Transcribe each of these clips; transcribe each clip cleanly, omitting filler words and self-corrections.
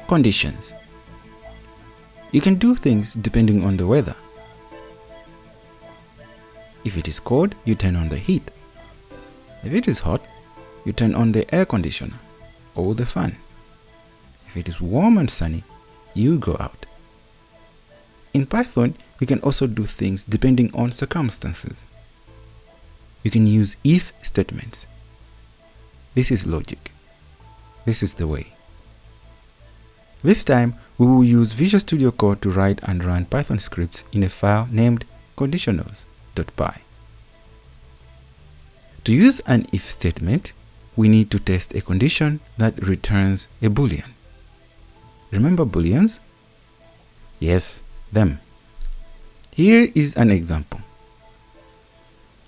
Conditions. You can do things depending on the weather. If it is cold, you turn on the heat. If it is hot, you turn on the air conditioner or the fan. If it is warm and sunny, you go out. In Python, you can also do things depending on circumstances. You can use if statements. This is logic. This is the way. This time, we will use Visual Studio Code to write and run Python scripts in a file named Conditionals.py. To use an if statement, we need to test a condition that returns a boolean. Remember booleans? Yes, them. Here is an example.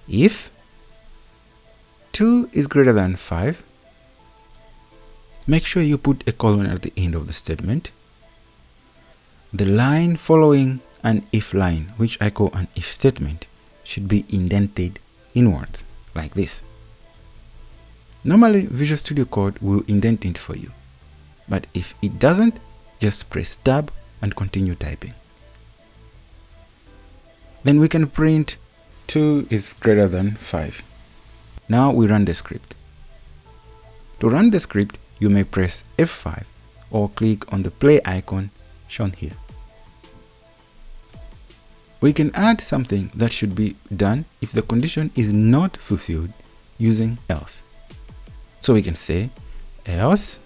If 2 is greater than 5, make sure you put a colon at the end of the statement. The line following an if line, which I call an if statement, should be indented inwards, like this. Normally, Visual Studio Code will indent it for you, but if it doesn't, just press Tab and continue typing. Then we can print 2 is greater than 5. Now we run the script. To run the script, you may press F5 or click on the play icon shown here. We can add something that should be done if the condition is not fulfilled using else. So we can say else,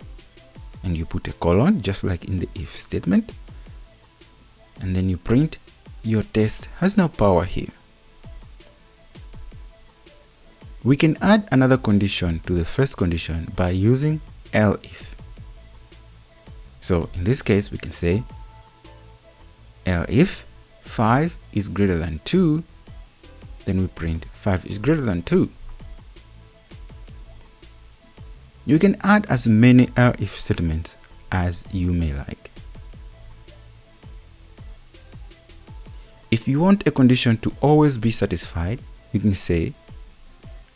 and you put a colon just like in the if statement, and then you print your test has no power here. We can add another condition to the first condition by using elif. So in this case, we can say elif 5 is greater than 2, then we print 5 is greater than 2. You can add as many elif statements as you may like. If you want a condition to always be satisfied, you can say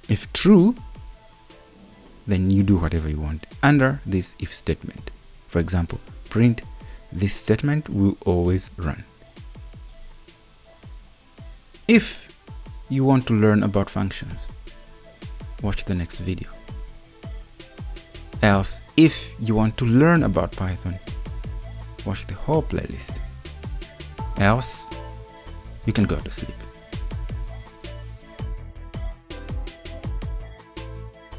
if true, then you do whatever you want under this if statement. For example, print this statement will always run. If you want to learn about functions, watch the next video. Else, if you want to learn about Python, watch the whole playlist. Else, you can go to sleep.